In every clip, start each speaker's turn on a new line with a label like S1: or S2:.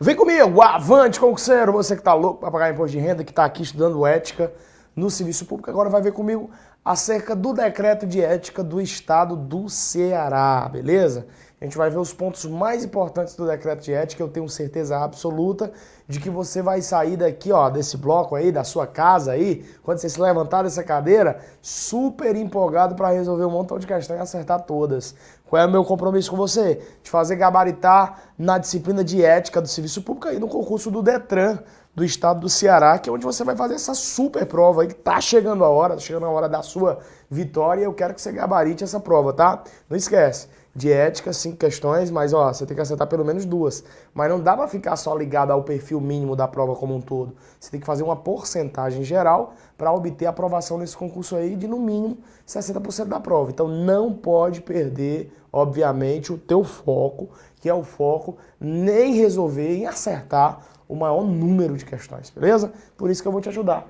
S1: Vem comigo, avante concurseiro, você que tá louco para pagar imposto de renda, que tá aqui estudando ética no serviço público, agora vai ver comigo acerca do decreto de ética do estado do Ceará, beleza? A gente vai ver os pontos mais importantes do decreto de ética, eu tenho certeza absoluta de que você vai sair daqui, ó, desse bloco aí, da sua casa aí, quando você se levantar dessa cadeira, super empolgado para resolver um montão de questões e acertar todas. Qual é o meu compromisso com você? De fazer gabaritar na disciplina de ética do serviço público aí no concurso do Detran do estado do Ceará, que é onde você vai fazer essa super prova aí, que tá chegando a hora da sua vitória e eu quero que você gabarite essa prova, tá? Não esquece, de ética, 5 questões, mas ó, você tem que acertar pelo menos 2. Mas não dá pra ficar só ligado ao perfil mínimo da prova como um todo. Você tem que fazer uma porcentagem geral para obter aprovação nesse concurso aí de no mínimo 60% da prova. Então não pode perder, obviamente, o teu foco, que é o foco nem resolver em acertar o maior número de questões, beleza? Por isso que eu vou te ajudar.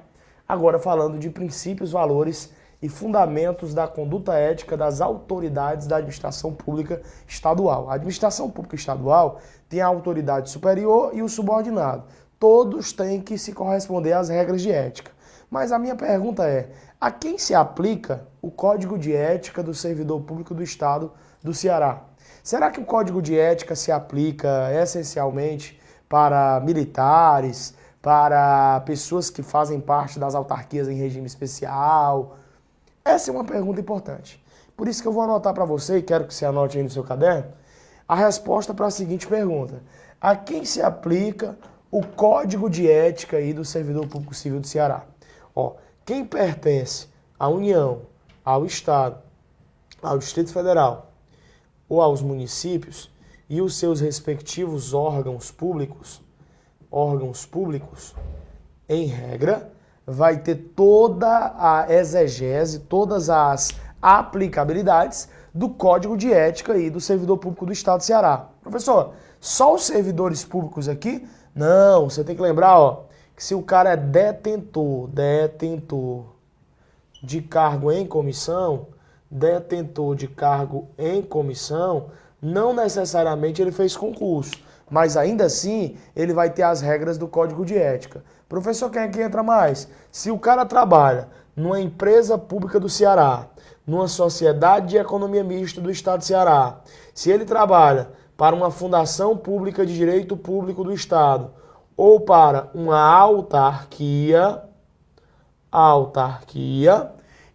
S1: Agora falando de princípios, valores e fundamentos da conduta ética das autoridades da administração pública estadual. A administração pública estadual tem a autoridade superior e o subordinado. Todos têm que se corresponder às regras de ética. Mas a minha pergunta é, a quem se aplica o Código de Ética do Servidor Público do Estado do Ceará? Será que o Código de Ética se aplica essencialmente para militares, para pessoas que fazem parte das autarquias em regime especial? Essa é uma pergunta importante. Por isso que eu vou anotar para você, e quero que você anote aí no seu caderno, a resposta para a seguinte pergunta. A quem se aplica o Código de Ética aí do Servidor Público Civil do Ceará? Ó, quem pertence à União, ao Estado, ao Distrito Federal ou aos municípios e os seus respectivos órgãos públicos, em regra, vai ter toda a exegese, todas as aplicabilidades do Código de Ética aí do Servidor Público do Estado do Ceará. Professor, só os servidores públicos aqui? Não, você tem que lembrar, ó, que se o cara é detentor de cargo em comissão, não necessariamente ele fez concurso, mas ainda assim ele vai ter as regras do Código de Ética. Professor, quem é que entra mais? Se o cara trabalha numa empresa pública do Ceará, numa sociedade de economia mista do Estado do Ceará, se ele trabalha para uma fundação pública de direito público do Estado ou para uma autarquia,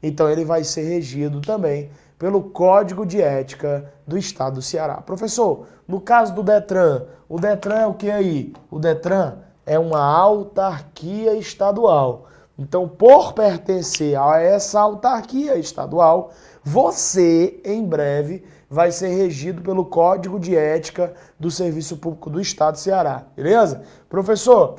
S1: então ele vai ser regido também pelo Código de Ética do Estado do Ceará. Professor, no caso do Detran, o Detran é o que aí? O Detran é uma autarquia estadual. Então, por pertencer a essa autarquia estadual, você, em breve, vai ser regido pelo Código de Ética do Serviço Público do Estado do Ceará. Beleza? Professor,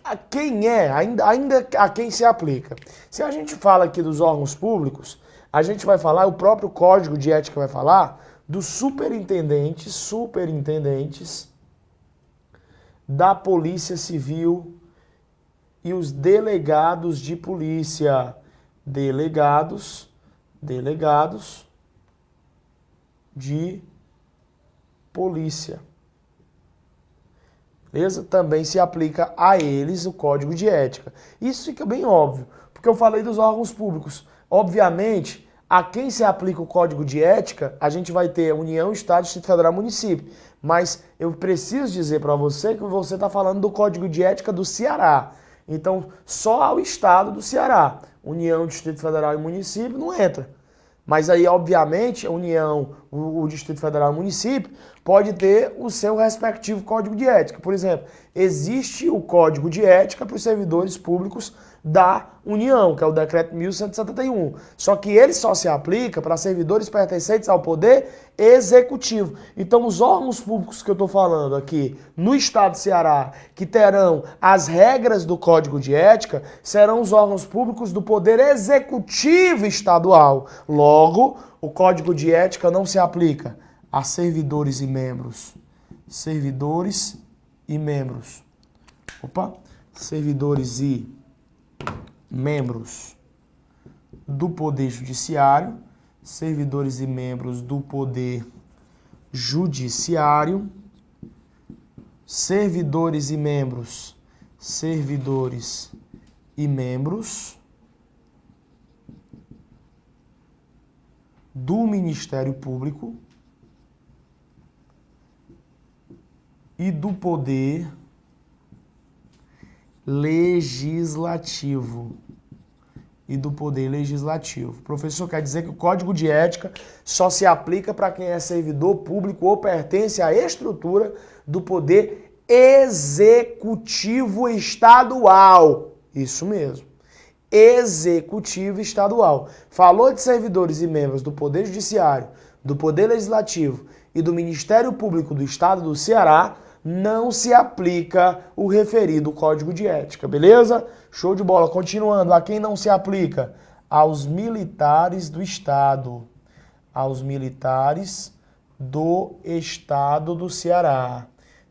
S1: a quem ainda a quem se aplica? Se a gente fala aqui dos órgãos públicos, a gente vai falar, o próprio Código de Ética vai falar, dos superintendentes da Polícia Civil e os delegados de polícia. Delegados de polícia. Beleza? Também se aplica a eles o Código de Ética. Isso fica bem óbvio, porque eu falei dos órgãos públicos. Obviamente, a quem se aplica o Código de Ética, a gente vai ter União, Estado, Distrito Federal e Município. Mas eu preciso dizer para você que você está falando do Código de Ética do Ceará. Então, só ao Estado do Ceará. União, Distrito Federal e Município não entra. Mas aí, obviamente, a União, o Distrito Federal e o município pode ter o seu respectivo Código de Ética. Por exemplo, existe o Código de Ética para os servidores públicos da União, que é o Decreto 1171. Só que ele só se aplica para servidores pertencentes ao Poder Executivo. Então, os órgãos públicos que eu estou falando aqui no Estado do Ceará, que terão as regras do Código de Ética, serão os órgãos públicos do Poder Executivo Estadual. Logo, o Código de Ética não se aplica a servidores e membros. Servidores e membros do Poder Judiciário, servidores e membros do Poder Judiciário servidores e membros, do Ministério Público e do Poder Legislativo. Professor, quer dizer que o Código de Ética só se aplica para quem é servidor público ou pertence à estrutura do Poder Executivo Estadual. Isso mesmo. Executivo Estadual. Falou de servidores e membros do Poder Judiciário, do Poder Legislativo e do Ministério Público do Estado do Ceará, não se aplica o referido Código de Ética, beleza? Show de bola. Continuando, a quem não se aplica? Aos militares do Estado. Aos militares do Estado do Ceará.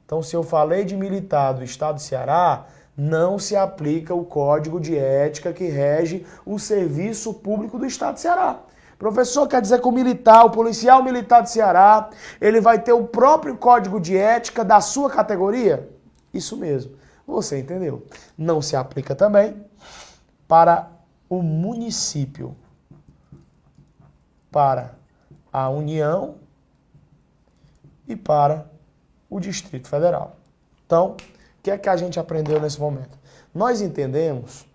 S1: Então, se eu falei de militar do Estado do Ceará, não se aplica o Código de Ética que rege o serviço público do Estado do Ceará. Professor, quer dizer que o policial militar do Ceará, ele vai ter o próprio Código de Ética da sua categoria? Isso mesmo, você entendeu. Não se aplica também para o município, para a União e para o Distrito Federal. Então, o que é que a gente aprendeu nesse momento? Nós entendemos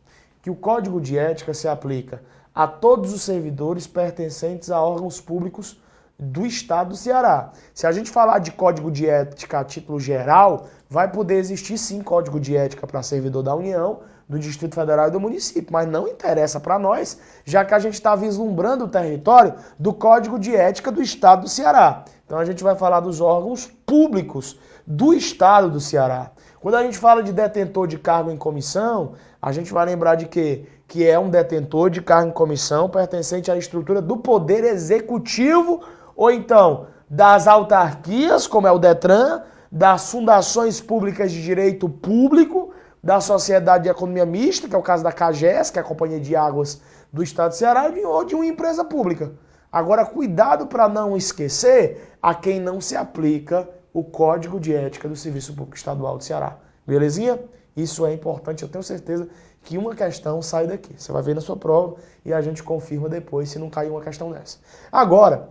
S1: que o Código de Ética se aplica a todos os servidores pertencentes a órgãos públicos do Estado do Ceará. Se a gente falar de Código de Ética a título geral, vai poder existir sim Código de Ética para servidor da União, do Distrito Federal e do município, mas não interessa para nós, já que a gente está vislumbrando o território do Código de Ética do Estado do Ceará. Então a gente vai falar dos órgãos públicos do Estado do Ceará. Quando a gente fala de detentor de cargo em comissão, a gente vai lembrar de quê? Que é um detentor de cargo em comissão pertencente à estrutura do Poder Executivo ou então das autarquias, como é o DETRAN, das fundações públicas de direito público, da Sociedade de Economia Mista, que é o caso da CAGES, que é a Companhia de Águas do Estado do Ceará, ou de uma empresa pública. Agora, cuidado para não esquecer a quem não se aplica o Código de Ética do Serviço Público Estadual do Ceará. Belezinha? Isso é importante, eu tenho certeza que uma questão sai daqui. Você vai ver na sua prova e a gente confirma depois se não cair uma questão dessa. Agora,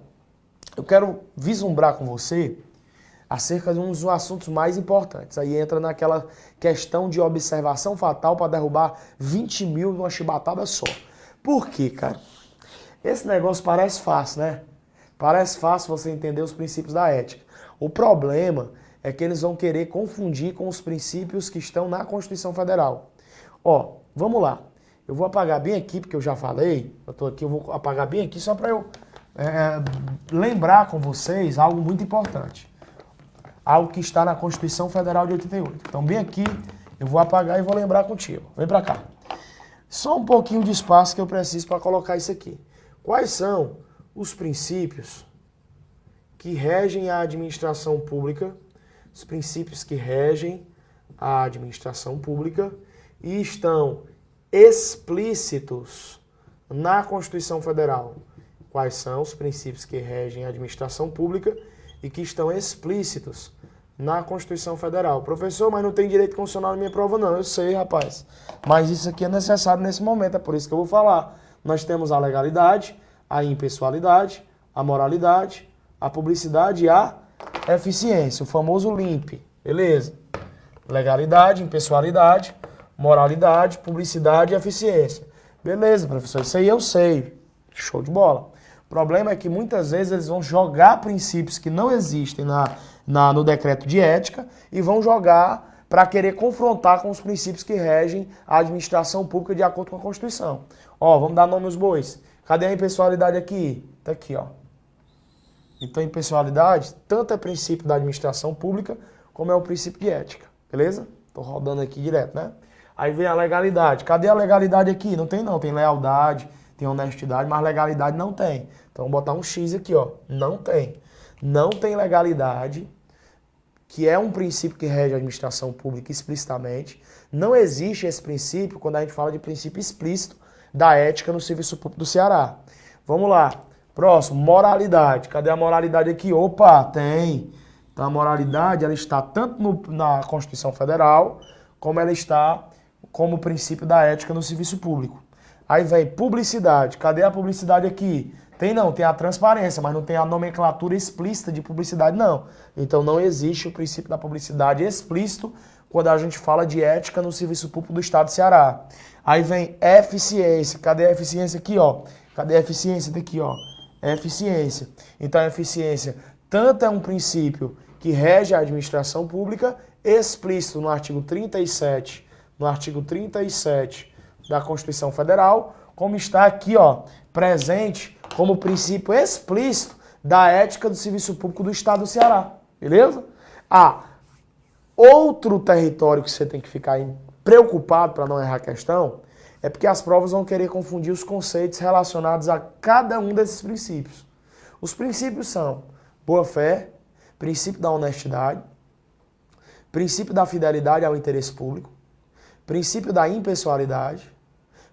S1: eu quero vislumbrar com você acerca de um dos assuntos mais importantes. Aí entra naquela questão de observação fatal para derrubar 20 mil numa chibatada só. Por quê, cara? Esse negócio parece fácil, né? Parece fácil você entender os princípios da ética. O problema é que eles vão querer confundir com os princípios que estão na Constituição Federal. Ó, vamos lá. Eu vou apagar bem aqui, porque eu já falei. Eu tô aqui, eu vou apagar bem aqui só para eu lembrar com vocês algo muito importante. Algo que está na Constituição Federal de 88. Então, bem aqui, eu vou apagar e vou lembrar contigo. Vem para cá. Só um pouquinho de espaço que eu preciso para colocar isso aqui. Quais são os princípios que regem a administração pública, os princípios que regem a administração pública e estão explícitos na Constituição Federal? Quais são os princípios que regem a administração pública e que estão explícitos na Constituição Federal? Professor, mas não tem direito constitucional na minha prova não. Eu sei, rapaz. Mas isso aqui é necessário nesse momento, é por isso que eu vou falar. Nós temos a legalidade, a impessoalidade, a moralidade, a publicidade e a eficiência, o famoso LIMP, beleza? Legalidade, impessoalidade, moralidade, publicidade e eficiência. Beleza, professor, isso aí eu sei. Show de bola. O problema é que muitas vezes eles vão jogar princípios que não existem no decreto de ética e vão jogar para querer confrontar com os princípios que regem a administração pública de acordo com a Constituição. Ó, vamos dar nome aos bois. Cadê a impessoalidade aqui? Tá aqui, ó. Então, impessoalidade, tanto é princípio da administração pública, como é o princípio de ética, beleza? Tô rodando aqui direto, né? Aí vem a legalidade. Cadê a legalidade aqui? Não tem não, tem lealdade, tem honestidade, mas legalidade não tem. Então, vou botar um X aqui, ó. Não tem. Não tem legalidade, que é um princípio que rege a administração pública explicitamente. Não existe esse princípio quando a gente fala de princípio explícito da ética no Serviço Público do Ceará. Vamos lá. Próximo, moralidade. Cadê a moralidade aqui? Opa, tem. Então a moralidade ela está tanto na Constituição Federal, como ela está como princípio da ética no serviço público. Aí vem publicidade. Cadê a publicidade aqui? Tem não, tem a transparência, mas não tem a nomenclatura explícita de publicidade, não. Então não existe o princípio da publicidade explícito quando a gente fala de ética no serviço público do Estado do Ceará. Aí vem eficiência. Cadê a eficiência aqui, ó? Cadê a eficiência daqui, ó? Eficiência. Então a eficiência tanto é um princípio que rege a administração pública, explícito no artigo 37, da Constituição Federal, como está aqui, ó, presente como princípio explícito da ética do serviço público do Estado do Ceará. Beleza? Outro território que você tem que ficar preocupado para não errar a questão é porque as provas vão querer confundir os conceitos relacionados a cada um desses princípios. Os princípios são boa-fé, princípio da honestidade, princípio da fidelidade ao interesse público, princípio da impessoalidade,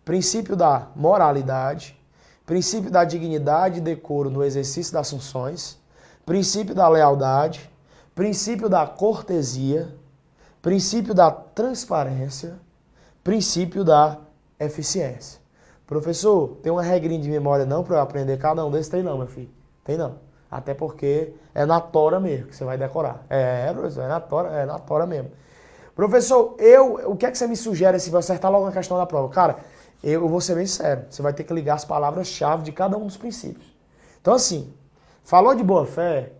S1: princípio da moralidade, princípio da dignidade e decoro no exercício das funções, princípio da lealdade, princípio da cortesia, princípio da transparência, princípio da eficiência. Professor, tem uma regrinha de memória não para eu aprender cada um desses? Tem não, meu filho. Tem não. Até porque é na tora mesmo que você vai decorar. Professor, é na tora mesmo. Professor, o que é que você me sugere se eu acertar logo na questão da prova? Cara, eu vou ser bem sério. Você vai ter que ligar as palavras-chave de cada um dos princípios. Então assim, falou de boa-fé,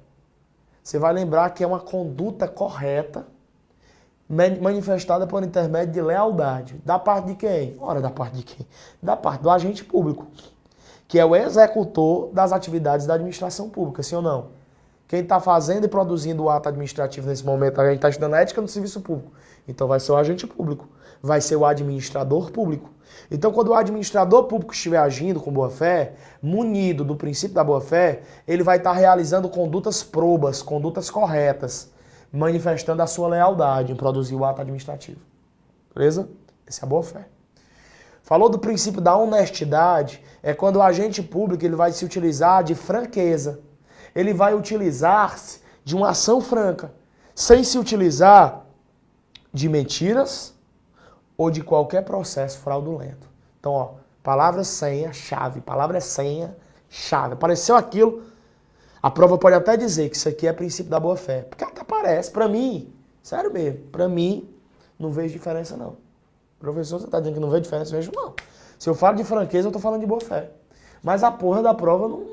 S1: você vai lembrar que é uma conduta correta manifestada por intermédio de lealdade. Da parte de quem? Ora, da parte de quem? Da parte do agente público, que é o executor das atividades da administração pública, sim ou não? Quem está fazendo e produzindo o ato administrativo nesse momento, a gente está estudando a ética no serviço público. Então vai ser o agente público, vai ser o administrador público. Então quando o administrador público estiver agindo com boa-fé, munido do princípio da boa-fé, ele vai estar realizando condutas probas, condutas corretas, manifestando a sua lealdade em produzir o ato administrativo. Beleza? Essa é a boa-fé. Falou do princípio da honestidade, é quando o agente público ele vai se utilizar de franqueza. Ele vai utilizar-se de uma ação franca, sem se utilizar de mentiras ou de qualquer processo fraudulento. Então, ó, palavra senha, chave. Palavra senha, chave. Apareceu aquilo, a prova pode até dizer que isso aqui é princípio da boa-fé. Porque até parece, pra mim, sério mesmo, pra mim, não vejo diferença não. Professor, você tá dizendo que não vê diferença? Eu vejo não. Se eu falo de franqueza, eu tô falando de boa-fé. Mas a porra da prova não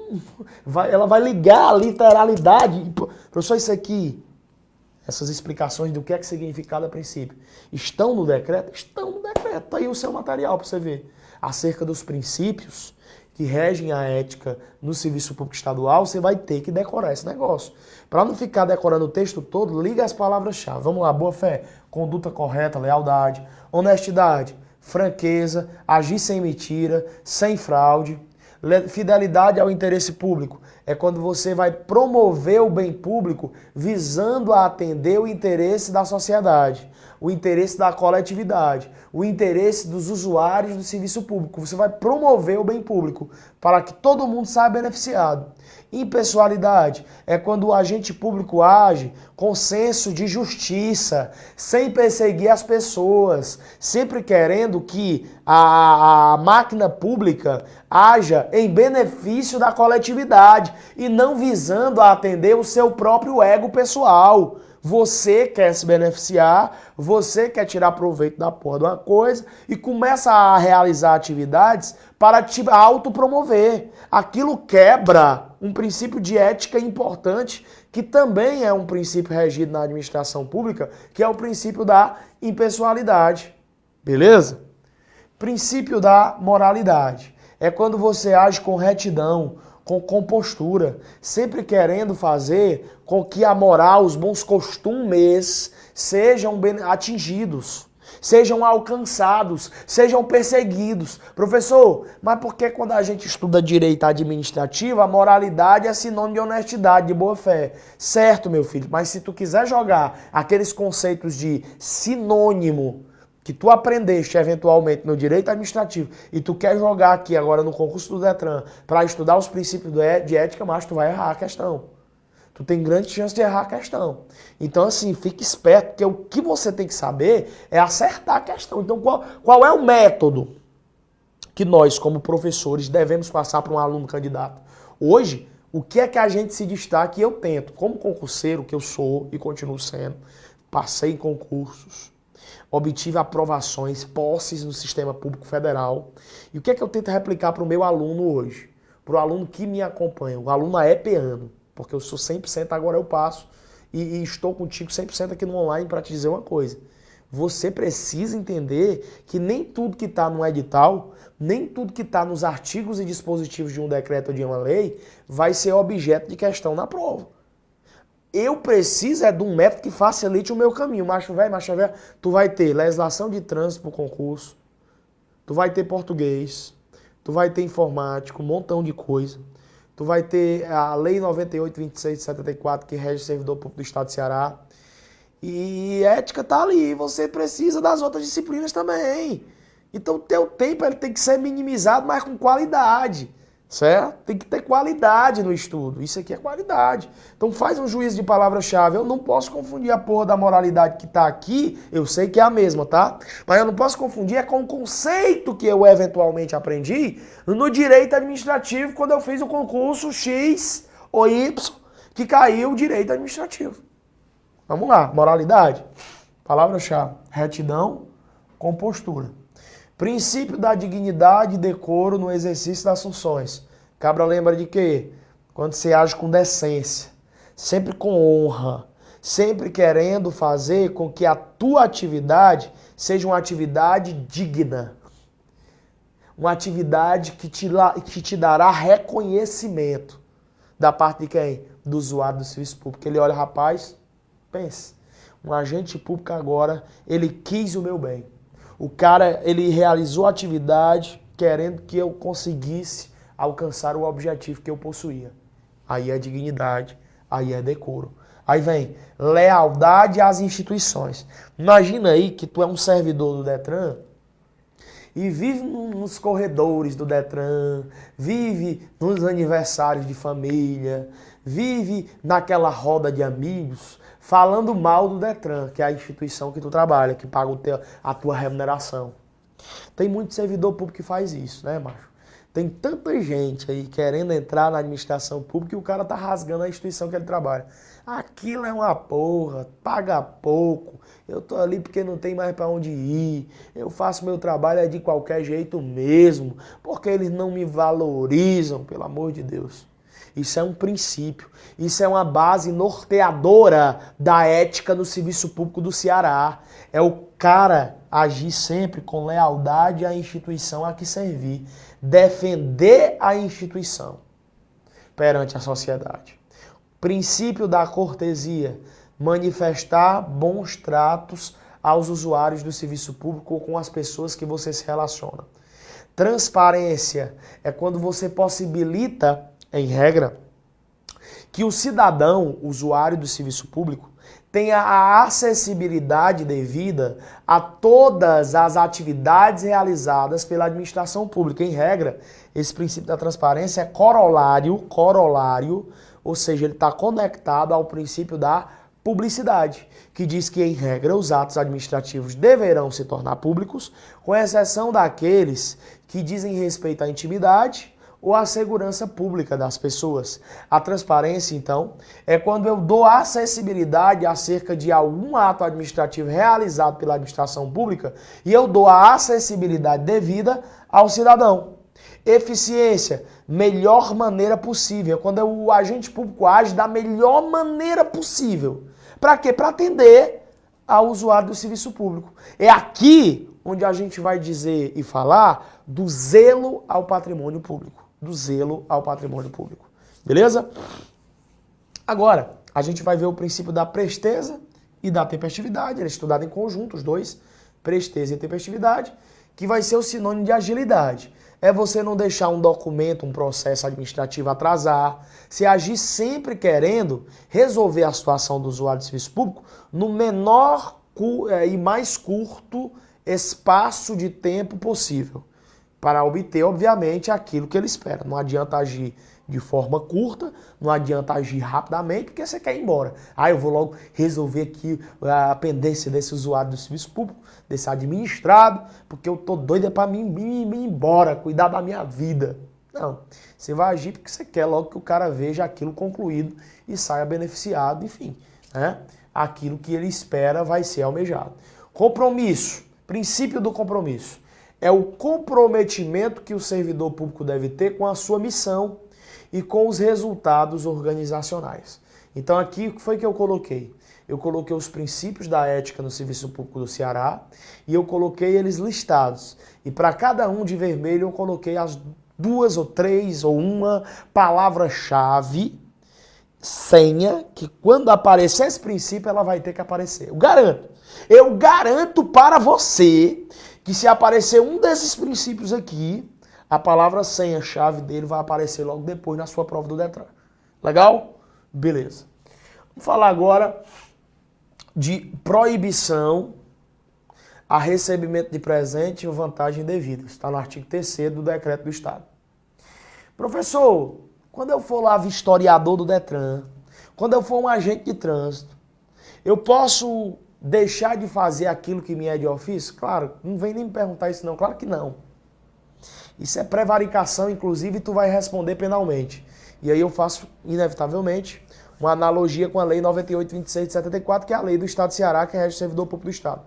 S1: ela vai ligar a literalidade. Professor, isso aqui, essas explicações do que é que significa cada princípio, estão no decreto? Estão no decreto. Tá aí o seu material para você ver. Acerca dos princípios que regem a ética no serviço público estadual, você vai ter que decorar esse negócio. Para não ficar decorando o texto todo, liga as palavras-chave. Vamos lá, boa-fé, conduta correta, lealdade, honestidade, franqueza, agir sem mentira, sem fraude. Fidelidade ao interesse público é quando você vai promover o bem público visando a atender o interesse da sociedade, o interesse da coletividade, o interesse dos usuários do serviço público. Você vai promover o bem público para que todo mundo saia beneficiado. Impessoalidade é quando o agente público age com senso de justiça, sem perseguir as pessoas, sempre querendo que a máquina pública haja em benefício da coletividade e não visando a atender o seu próprio ego pessoal. Você quer se beneficiar, você quer tirar proveito da porra de uma coisa e começa a realizar atividades para te autopromover. Aquilo quebra um princípio de ética importante, que também é um princípio regido na administração pública, que é o princípio da impessoalidade. Beleza? Princípio da moralidade. É quando você age com retidão, com compostura, sempre querendo fazer com que a moral, os bons costumes sejam atingidos, sejam alcançados, sejam perseguidos. Professor, mas por que quando a gente estuda direito administrativo, a moralidade é sinônimo de honestidade, de boa fé? Certo, meu filho, mas se tu quiser jogar aqueles conceitos de sinônimo que tu aprendeste eventualmente no direito administrativo e tu quer jogar aqui agora no concurso do Detran para estudar os princípios de ética, mas tu vai errar a questão. tu tem grande chance de errar a questão. Então, assim, fique esperto, porque o que você tem que saber é acertar a questão. Então, qual é o método que nós, como professores, devemos passar para um aluno candidato? Hoje, o que é que a gente se destaca? E eu tento, como concurseiro que eu sou e continuo sendo, passei em concursos, obtive aprovações, posses no sistema público federal. E o que é que eu tento replicar para o meu aluno hoje? Para o aluno que me acompanha, o aluno AEPano, porque eu sou 100%, agora eu passo e estou contigo 100% aqui no online para te dizer uma coisa. Você precisa entender que nem tudo que está no edital, nem tudo que está nos artigos e dispositivos de um decreto ou de uma lei vai ser objeto de questão na prova. Eu preciso de um método que facilite o meu caminho. Macho velho, tu vai ter legislação de trânsito para o concurso, tu vai ter português, tu vai ter informático, um montão de coisa. Tu vai ter a Lei 98.26 de 74, que rege o servidor público do Estado de Ceará. E ética tá ali, você precisa das outras disciplinas também. Então o teu tempo ele tem que ser minimizado, mas com qualidade. Certo? Tem que ter qualidade no estudo. Isso aqui é qualidade. Então faz um juízo de palavra-chave. Eu não posso confundir a porra da moralidade que tá aqui, eu sei que é a mesma, tá? Mas eu não posso confundir é com o conceito que eu eventualmente aprendi no direito administrativo quando eu fiz o concurso X ou Y, que caiu o direito administrativo. Vamos lá, moralidade. Palavra-chave, retidão, compostura. Princípio da dignidade e decoro no exercício das funções. Cabra lembra de quê? Quando você age com decência, sempre com honra, sempre querendo fazer com que a tua atividade seja uma atividade digna. Uma atividade que te dará reconhecimento da parte de quem? Do usuário do serviço público. Ele olha, rapaz, pense, um agente público agora, ele quis o meu bem. O cara, ele realizou a atividade querendo que eu conseguisse alcançar o objetivo que eu possuía. Aí é dignidade, aí é decoro. Aí vem lealdade às instituições. Imagina aí que tu é um servidor do Detran e vive nos corredores do Detran, vive nos aniversários de família, vive naquela roda de amigos, falando mal do Detran, que é a instituição que tu trabalha, que paga a tua remuneração. Tem muito servidor público que faz isso, né, macho? Tem tanta gente aí querendo entrar na administração pública e o cara tá rasgando a instituição que ele trabalha. Aquilo é uma porra, paga pouco, eu tô ali porque não tem mais pra onde ir, eu faço meu trabalho de qualquer jeito mesmo, porque eles não me valorizam, pelo amor de Deus. Isso é um princípio, isso é uma base norteadora da ética no serviço público do Ceará. É o cara agir sempre com lealdade à instituição a que servir, defender a instituição perante a sociedade. Princípio da cortesia, manifestar bons tratos aos usuários do serviço público ou com as pessoas que você se relaciona. Transparência é quando você possibilita, em regra, que o cidadão, usuário do serviço público, tenha a acessibilidade devida a todas as atividades realizadas pela administração pública. Em regra, esse princípio da transparência é corolário, ou seja, ele está conectado ao princípio da publicidade, que diz que, em regra, os atos administrativos deverão se tornar públicos, com exceção daqueles que dizem respeito à intimidade ou à segurança pública das pessoas. A transparência, então, é quando eu dou acessibilidade acerca de algum ato administrativo realizado pela administração pública e eu dou a acessibilidade devida ao cidadão. Eficiência, melhor maneira possível, quando o agente público age da melhor maneira possível. Para quê? Para atender ao usuário do serviço público. É aqui onde a gente vai dizer e falar do zelo ao patrimônio público. Do zelo ao patrimônio público. Beleza? Agora, a gente vai ver o princípio da presteza e da tempestividade. Ele é estudado em conjunto, os dois, presteza e tempestividade, que vai ser o sinônimo de agilidade. É você não deixar um documento, um processo administrativo atrasar, se agir sempre querendo resolver a situação do usuário de serviço público no menor e mais curto espaço de tempo possível, para obter, obviamente, aquilo que ele espera. Não adianta agir de forma curta, não adianta agir rapidamente porque você quer ir embora. Eu vou logo resolver aqui a pendência desse usuário do serviço público, desse administrado, porque eu tô doida para mim ir embora, cuidar da minha vida. Não, você vai agir porque você quer logo que o cara veja aquilo concluído e saia beneficiado, enfim, né? Aquilo que ele espera vai ser almejado. Compromisso, princípio do compromisso, é o comprometimento que o servidor público deve ter com a sua missão e com os resultados organizacionais. Então aqui, o que foi que eu coloquei? Eu coloquei os princípios da ética no Serviço Público do Ceará e eu coloquei eles listados. E para cada um de vermelho eu coloquei as 2 ou 3 ou uma palavra-chave, senha, que quando aparecer esse princípio ela vai ter que aparecer. Eu garanto para você que se aparecer um desses princípios aqui, a palavra senha-chave dele vai aparecer logo depois na sua prova do Detran. Legal? Beleza. Vamos falar agora de proibição a recebimento de presente ou vantagem devida. Está no artigo 3º do Decreto do Estado. Professor, quando eu for lá vistoriador do Detran, quando eu for um agente de trânsito, eu posso deixar de fazer aquilo que me é de ofício? Claro, não vem nem me perguntar isso não, claro que não. Isso é prevaricação, inclusive tu vai responder penalmente. E aí eu faço, inevitavelmente, uma analogia com a Lei 98.26 de 74, que é a lei do Estado do Ceará, que rege o servidor público do Estado.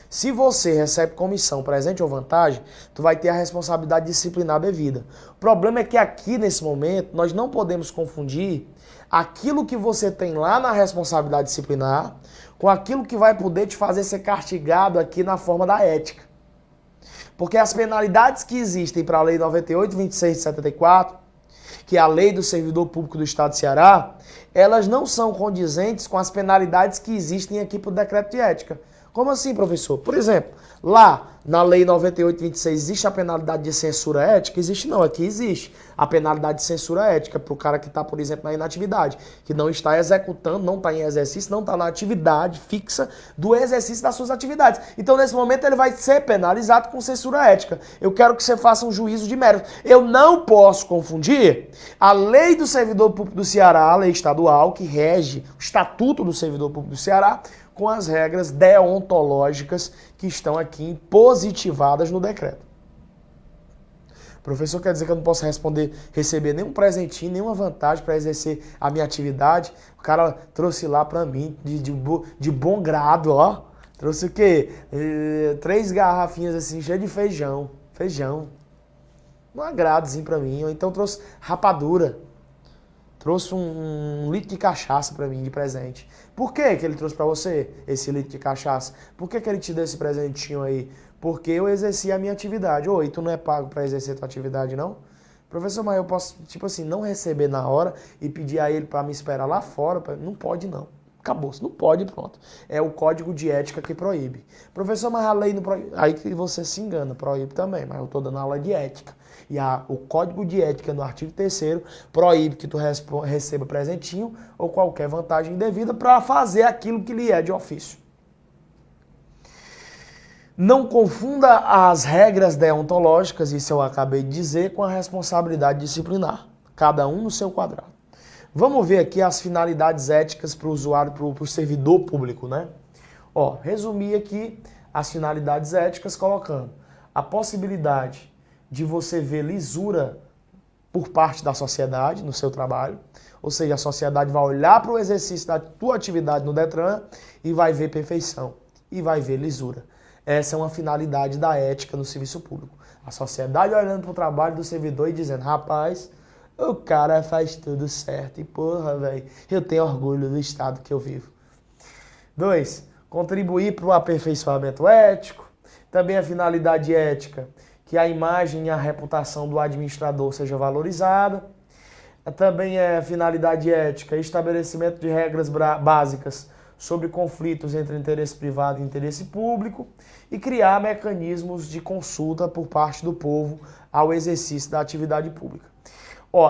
S1: Se você recebe comissão, presente ou vantagem, tu vai ter a responsabilidade disciplinar devida. O problema é que aqui, nesse momento, nós não podemos confundir aquilo que você tem lá na responsabilidade disciplinar com aquilo que vai poder te fazer ser castigado aqui na forma da ética. Porque as penalidades que existem para a Lei 98.26 de 74, que é a lei do servidor público do Estado do Ceará, elas não são condizentes com as penalidades que existem aqui para o decreto de ética. Como assim, professor? Por exemplo, lá na Lei 98.26 existe a penalidade de censura ética? Existe não, aqui existe a penalidade de censura ética para o cara que está, por exemplo, na inatividade, que não está executando, não está em exercício, não está na atividade fixa do exercício das suas atividades. Então, nesse momento, ele vai ser penalizado com censura ética. Eu quero que você faça um juízo de mérito. Eu não posso confundir a Lei do Servidor Público do Ceará, a lei estadual, que rege o Estatuto do Servidor Público do Ceará, com as regras deontológicas que estão aqui positivadas no decreto. Professor, quer dizer que eu não posso receber nenhum presentinho, nenhuma vantagem para exercer a minha atividade? O cara trouxe lá para mim, de bom grado, ó. Trouxe o quê? 3 garrafinhas assim, cheias de feijão. Feijão. Um agradozinho para mim. Ou então trouxe rapadura. Trouxe um litro de cachaça para mim de presente. Por que ele trouxe para você esse litro de cachaça? Por que ele te deu esse presentinho aí? Porque eu exerci a minha atividade. E tu não é pago para exercer a tua atividade, não? Professor, mas eu posso, tipo assim, não receber na hora e pedir a ele para me esperar lá fora? Não pode, não. Acabou, não pode, pronto. É o código de ética que proíbe. Professor, mas a lei não proíbe. Aí que você se engana, proíbe também, mas eu estou dando aula de ética. E o código de ética no artigo 3º proíbe que tu receba presentinho ou qualquer vantagem indevida para fazer aquilo que lhe é de ofício. Não confunda as regras deontológicas, isso eu acabei de dizer, com a responsabilidade disciplinar. Cada um no seu quadrado. Vamos ver aqui as finalidades éticas para o usuário, para o servidor público, né? Resumi aqui as finalidades éticas colocando a possibilidade de você ver lisura por parte da sociedade no seu trabalho, ou seja, a sociedade vai olhar para o exercício da tua atividade no Detran e vai ver perfeição, e vai ver lisura. Essa é uma finalidade da ética no serviço público. A sociedade olhando para o trabalho do servidor e dizendo, rapaz, o cara faz tudo certo. E porra, velho, eu tenho orgulho do estado que eu vivo. 2. Contribuir para o aperfeiçoamento ético. Também a finalidade ética, que a imagem e a reputação do administrador seja valorizada. Também é finalidade ética, estabelecimento de regras básicas sobre conflitos entre interesse privado e interesse público e criar mecanismos de consulta por parte do povo ao exercício da atividade pública.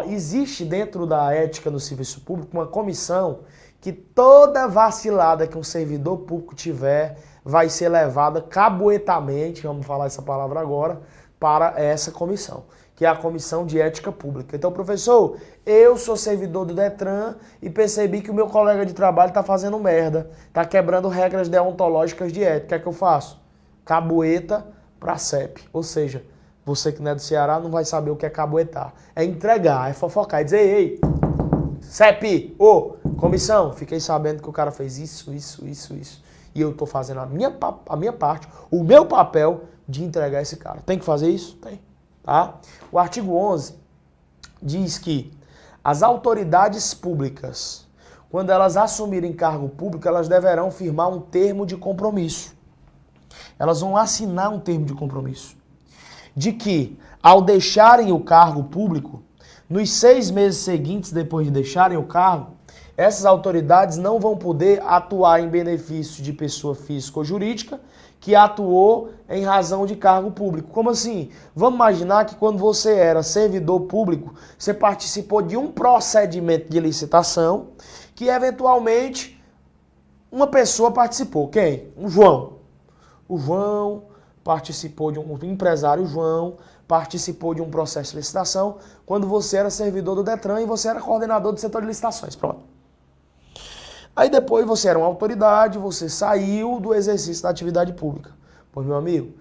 S1: Existe dentro da ética no serviço público uma comissão que toda vacilada que um servidor público tiver vai ser levada cabuetamente, vamos falar essa palavra agora, para essa comissão. que é a Comissão de Ética Pública. Então, professor, eu sou servidor do Detran e percebi que o meu colega de trabalho está fazendo merda, está quebrando regras deontológicas de ética. O que é que eu faço? Caboeta para CEP. Ou seja, você que não é do Ceará não vai saber o que é caboetar. É entregar, é fofocar, é dizer, ei, CEP, comissão, fiquei sabendo que o cara fez isso. E eu estou fazendo a minha parte, o meu papel de entregar esse cara. Tem que fazer isso? Tem. Tá? O artigo 11 diz que as autoridades públicas, quando elas assumirem cargo público, elas deverão firmar um termo de compromisso. Elas vão assinar um termo de compromisso. De que, ao deixarem o cargo público, nos 6 meses seguintes depois de deixarem o cargo, essas autoridades não vão poder atuar em benefício de pessoa física ou jurídica que atuou em razão de cargo público. Como assim? Vamos imaginar que quando você era servidor público, você participou de um procedimento de licitação que eventualmente uma pessoa participou. Quem? O João. O João participou de um empresário João, participou de um processo de licitação quando você era servidor do Detran e você era coordenador do setor de licitações. Pronto. Aí depois você era uma autoridade, você saiu do exercício da atividade pública. Pois, meu amigo,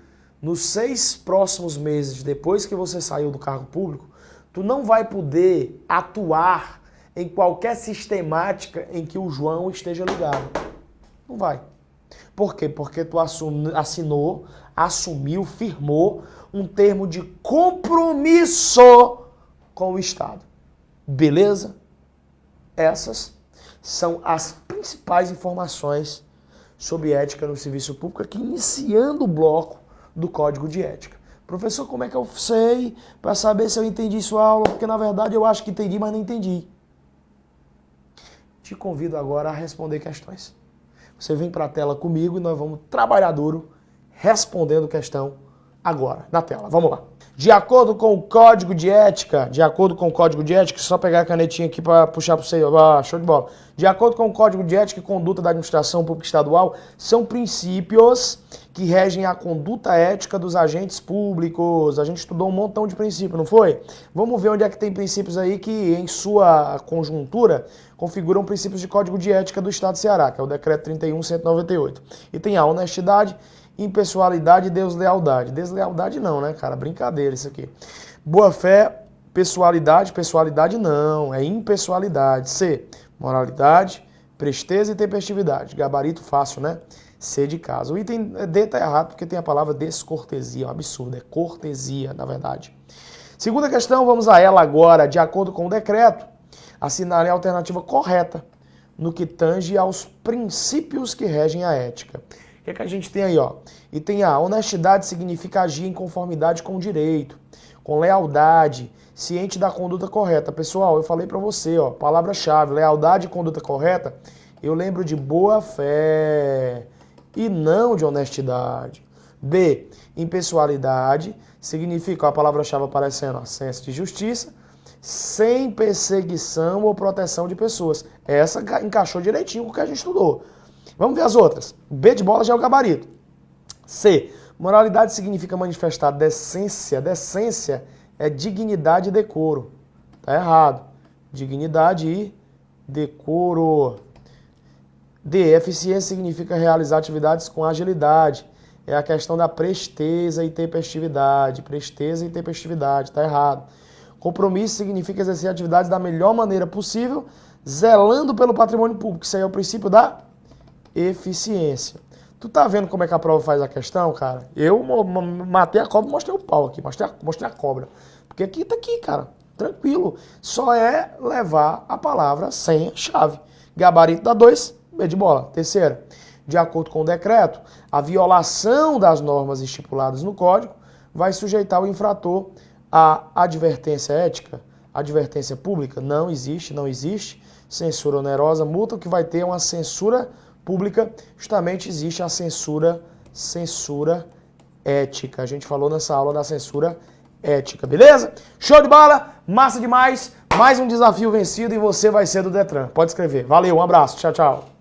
S1: nos 6 próximos meses depois que você saiu do cargo público, tu não vai poder atuar em qualquer sistemática em que o João esteja ligado. Não vai. Por quê? Porque tu assumiu, firmou um termo de compromisso com o Estado. Beleza? Essas são as principais informações sobre ética no serviço público, aqui iniciando o bloco do Código de Ética. Professor, como é que eu sei para saber se eu entendi sua aula? Porque na verdade eu acho que entendi, mas não entendi. Te convido agora a responder questões. Você vem para a tela comigo e nós vamos trabalhar duro respondendo questão agora, na tela. Vamos lá. De acordo com o Código de Ética, só pegar a canetinha aqui para puxar para você, show de bola. De acordo com o Código de Ética e Conduta da Administração Pública Estadual, são princípios que regem a conduta ética dos agentes públicos. A gente estudou um montão de princípios, não foi? Vamos ver onde é que tem princípios aí que, em sua conjuntura, configuram princípios de Código de Ética do Estado do Ceará, que é o Decreto 31.198. E tem a honestidade, impessoalidade e deslealdade. Deslealdade não, né, cara? Brincadeira isso aqui. Boa fé, pessoalidade não, é impessoalidade. C, moralidade, presteza e tempestividade. Gabarito fácil, né? C de casa. O item D tá errado porque tem a palavra descortesia, é um absurdo, é cortesia, na verdade. Segunda questão, vamos a ela agora. De acordo com o decreto, assinale a alternativa correta no que tange aos princípios que regem a ética. O que é que a gente tem aí, ó? Item A, honestidade significa agir em conformidade com o direito, com lealdade, ciente da conduta correta. Pessoal, eu falei pra você, ó, palavra-chave, lealdade e conduta correta, eu lembro de boa fé e não de honestidade. B, impessoalidade significa, ó, a palavra-chave aparecendo, ó, senso de justiça, sem perseguição ou proteção de pessoas. Essa encaixou direitinho com o que a gente estudou. Vamos ver as outras. B de bola já é o gabarito. C. Moralidade significa manifestar decência. Decência é dignidade e decoro. Tá errado. Dignidade e decoro. D. Eficiência significa realizar atividades com agilidade. É a questão da presteza e tempestividade. Presteza e tempestividade. Tá errado. Compromisso significa exercer atividades da melhor maneira possível, zelando pelo patrimônio público. Isso aí é o princípio da eficiência. Tu tá vendo como é que a prova faz a questão, cara? Eu matei a cobra e mostrei o pau aqui. Mostrei a cobra. Porque aqui tá aqui, cara. Tranquilo. Só é levar a palavra sem a chave. Gabarito dá 2, B de bola. Terceira. De acordo com o decreto, a violação das normas estipuladas no Código vai sujeitar o infrator à advertência ética, advertência pública. Não existe. Censura onerosa, multa, o que vai ter é uma censura pública, justamente existe a censura ética. A gente falou nessa aula da censura ética, beleza? Show de bola, massa demais, mais um desafio vencido e você vai ser do Detran. Pode escrever. Valeu, um abraço, tchau, tchau.